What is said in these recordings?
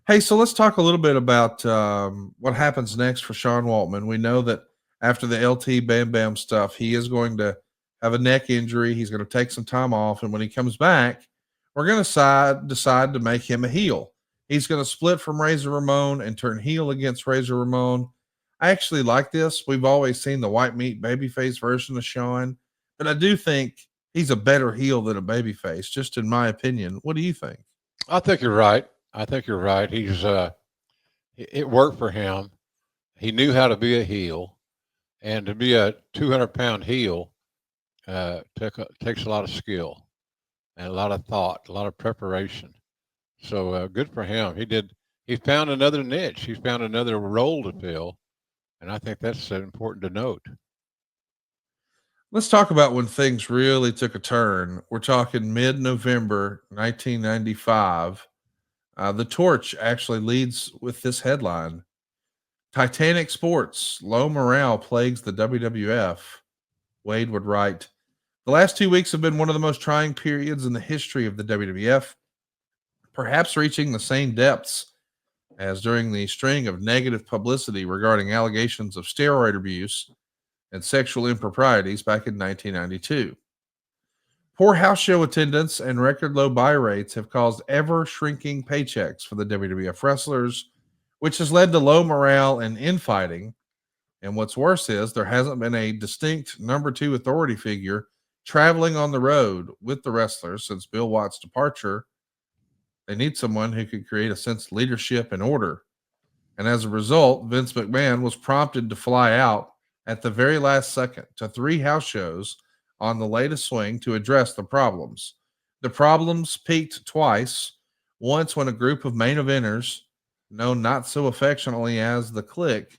Hey, so let's talk a little bit about what happens next for Shawn Waltman. We know that after the LT Bam Bam stuff, he is going to have a neck injury. He's going to take some time off. And when he comes back, we're going to decide to make him a heel. He's going to split from Razor Ramon and turn heel against Razor Ramon. I actually like this. We've always seen the white meat babyface version of Shawn, but I do think he's a better heel than a babyface, just in my opinion. What do you think? I think you're right. I think you're right. It worked for him. He knew how to be a heel, and to be a 200-pound heel takes a lot of skill and a lot of thought, a lot of preparation. So good for him. He did. He found another niche. He found another role to fill, and I think that's important to note. Let's talk about when things really took a turn. We're talking mid November 1995. The Torch actually leads with this headline: Titanic Sports, low morale plagues the WWF. Wade would write, the last 2 weeks have been one of the most trying periods in the history of the WWF, perhaps reaching the same depths as during the string of negative publicity regarding allegations of steroid abuse and sexual improprieties back in 1992. Poor house show attendance and record low buy rates have caused ever shrinking paychecks for the WWF wrestlers, which has led to low morale and infighting. And what's worse is there hasn't been a distinct number two authority figure traveling on the road with the wrestlers since Bill Watts' departure. They need someone who could create a sense of leadership and order. And as a result, Vince McMahon was prompted to fly out at the very last second to three house shows on the latest swing to address the problems. The problems peaked twice, once when a group of main eventers, known not so affectionately as the Kliq,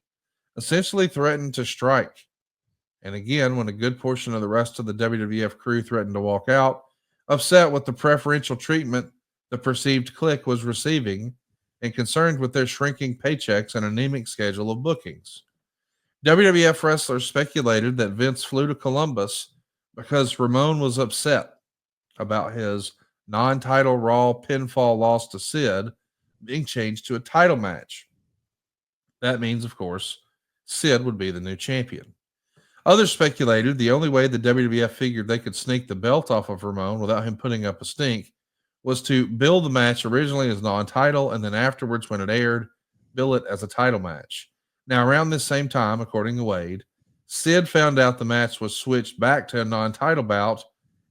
essentially threatened to strike. And again, when a good portion of the rest of the WWF crew threatened to walk out, upset with the preferential treatment the perceived Kliq was receiving and concerned with their shrinking paychecks and anemic schedule of bookings. WWF wrestlers speculated that Vince flew to Columbus because Ramon was upset about his non title Raw pinfall loss to Sid being changed to a title match. That means, of course, Sid would be the new champion. Others speculated the only way the WWF figured they could sneak the belt off of Ramon without him putting up a stink was to bill the match originally as non-title and then afterwards, when it aired, bill it as a title match. Now, around this same time, according to Wade, Sid found out the match was switched back to a non-title bout,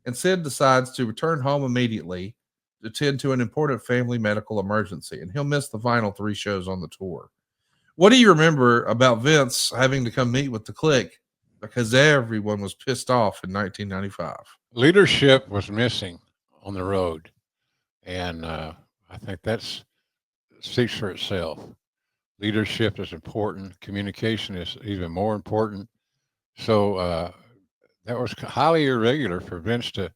and Sid decides to return home immediately to tend to an important family medical emergency, and he'll miss the final three shows on the tour. What do you remember about Vince having to come meet with the Kliq because everyone was pissed off in 1995? Leadership was missing on the road, and I think that's speaks for itself. Leadership is important. Communication is even more important. So that was highly irregular for Vince to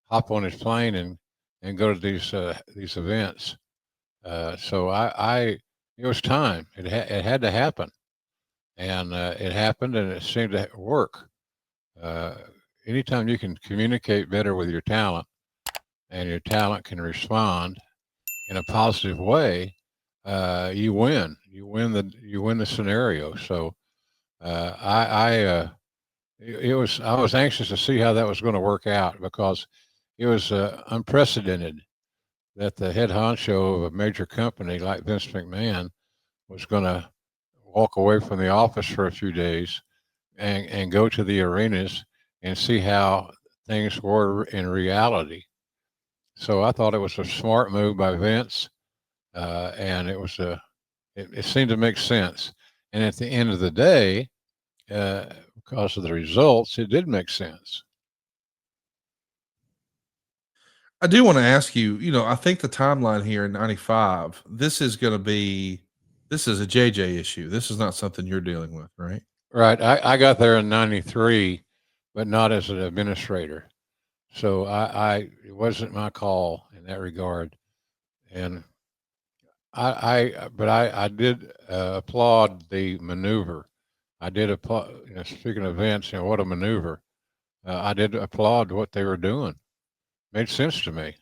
hop on his plane and go to these events. So it was time. It had to happen, and it happened, and it seemed to work. Uh, Anytime you can communicate better with your talent, and your talent can respond in a positive way, you win. You win the scenario. So it was I was anxious to see how that was going to work out because it was unprecedented that the head honcho of a major company like Vince McMahon was going to walk away from the office for a few days and go to the arenas and see how things were in reality. So I thought it was a smart move by Vince, and it seemed to make sense. And at the end of the day, because of the results, it did make sense. I do want to ask you, I think the timeline here in 95, this is a JJ issue. This is not something you're dealing with, right? Right. I got there in '93, but not as an administrator. So it wasn't my call in that regard. And I did applaud the maneuver. I did applaud, speaking of Vince, what a maneuver. I did applaud what they were doing. Made sense to me.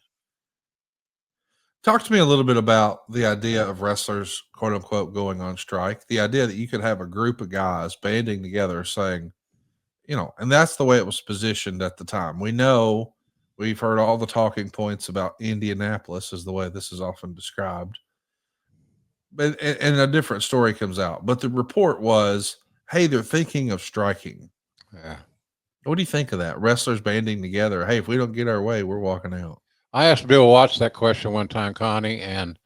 Talk to me a little bit about the idea of wrestlers, quote unquote, going on strike. The idea that you could have a group of guys banding together saying, and that's the way it was positioned at the time. We know we've heard all the talking points about Indianapolis, is the way this is often described. But and a different story comes out. But the report was, hey, they're thinking of striking. Yeah. What do you think of that? Wrestlers banding together. Hey, if we don't get our way, we're walking out. I asked Bill Watts that question one time, Connie, and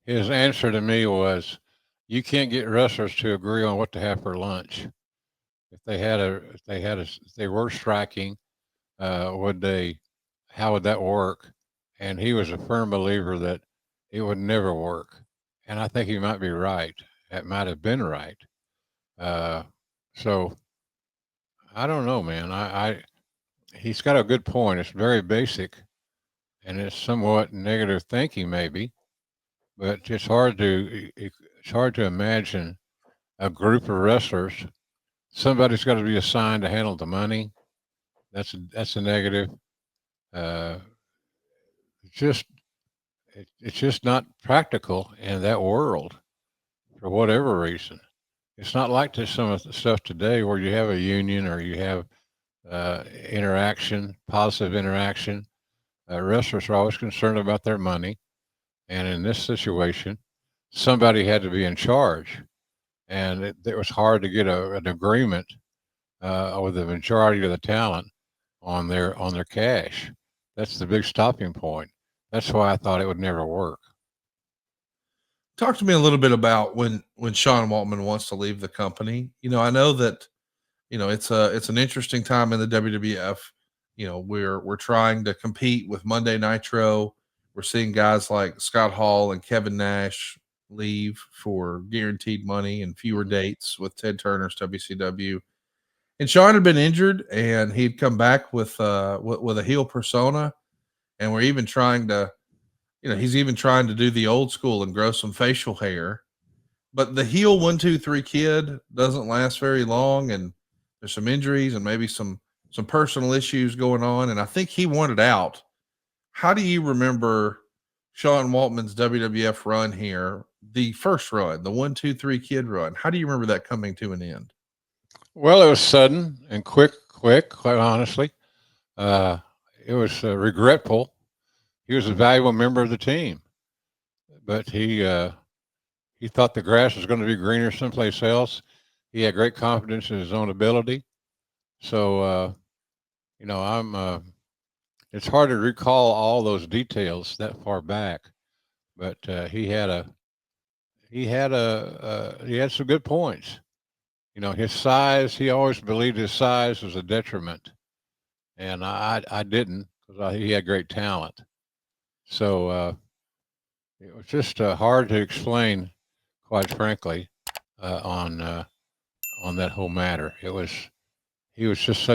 his answer to me was, "You can't get wrestlers to agree on what to have for lunch. If they were striking, would they? How would that work?" And he was a firm believer that it would never work. And I think he might be right. It might have been right. So I don't know, man. He's got a good point. It's very basic, and it's somewhat negative thinking, maybe. But it's hard to imagine a group of wrestlers. Somebody's got to be assigned to handle the money. That's a negative. Uh, it's just not practical in that world for whatever reason. It's not like some of the stuff today where you have a union or you have interaction, positive interaction. Wrestlers are always concerned about their money, and in this situation, somebody had to be in charge, and it was hard to get an agreement with the majority of the talent on their cash. That's the big stopping point. That's why I thought it would never work. Talk to me a little bit about when Shawn Waltman wants to leave the company. I know that it's an interesting time in the WWF. We're trying to compete with Monday Nitro. We're seeing guys like Scott Hall and Kevin Nash leave for guaranteed money and fewer dates with Ted Turner's WCW. And Shawn had been injured, and he'd come back with a heel persona. And we're even trying to, he's even trying to do the old school and grow some facial hair. But the heel 1-2-3 kid doesn't last very long, and there's some injuries and maybe some personal issues going on. And I think he wanted out. How do you remember Shawn Waltman's WWF run here? The first run, the 1-2-3 kid run. How do you remember that coming to an end? Well, it was sudden and quick, quite honestly. It was regretful. He was a valuable member of the team, but he thought the grass was going to be greener someplace else. He had great confidence in his own ability. So, it's hard to recall all those details that far back, but he had some good points. His size, he always believed his size was a detriment, and I didn't, because he had great talent. So it was just hard to explain, quite frankly, on that whole matter. He was just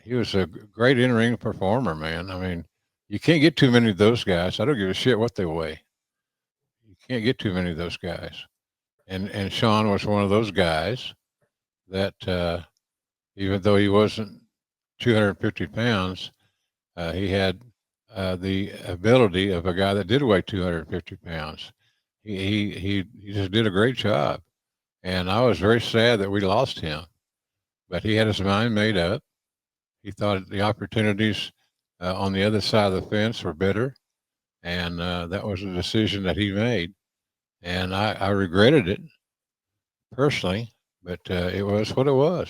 he was a great in-ring performer, man. I mean, you can't get too many of those guys. I don't give a shit what they weigh. You can't get too many of those guys. And Shawn was one of those guys that even though he wasn't 250 pounds, he had the ability of a guy that did weigh 250 pounds. He just did a great job. And I was very sad that we lost him. But he had his mind made up. He thought the opportunities on the other side of the fence were better. And that was a decision that he made. And I regretted it personally, but it was what it was.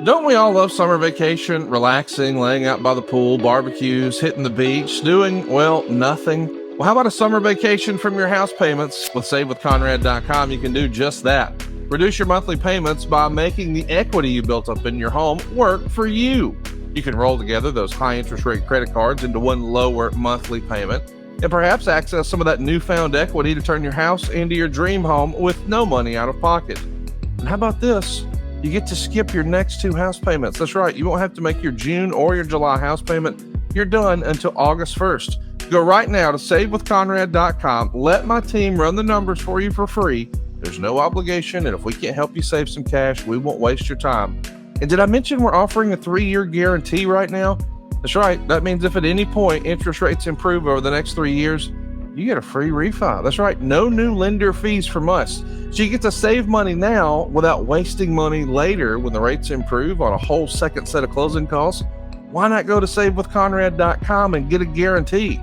Don't we all love summer vacation, relaxing, laying out by the pool, barbecues, hitting the beach, doing, well, nothing? Well, how about a summer vacation from your house payments? With SaveWithConrad.com, you can do just that. Reduce your monthly payments by making the equity you built up in your home work for you. You can roll together those high interest rate credit cards into one lower monthly payment, and perhaps access some of that newfound equity to turn your house into your dream home with no money out of pocket. And how about this? You get to skip your next 2 house payments. That's right. You won't have to make your June or your July house payment. You're done until August 1st. Go right now to SaveWithConrad.com. Let my team run the numbers for you for free. There's no obligation, and if we can't help you save some cash, we won't waste your time. And did I mention we're offering a 3-year guarantee right now? That's right. That means if at any point interest rates improve over the next 3 years, you get a free refi. That's right. No new lender fees from us. So you get to save money now without wasting money later when the rates improve on a whole second set of closing costs. Why not go to savewithconrad.com and get a guarantee?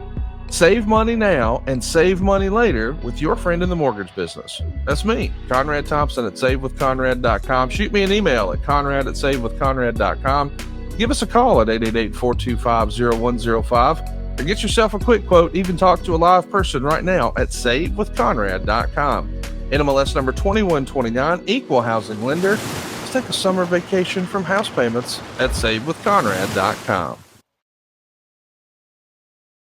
Save money now and save money later with your friend in the mortgage business. That's me, Conrad Thompson at savewithconrad.com. Shoot me an email at conrad@savewithconrad.com. Give us a call at 888-425-0105 or get yourself a quick quote. Even talk to a live person right now at savewithconrad.com. NMLS number 2129, equal housing lender. Let's take a summer vacation from house payments at savewithconrad.com.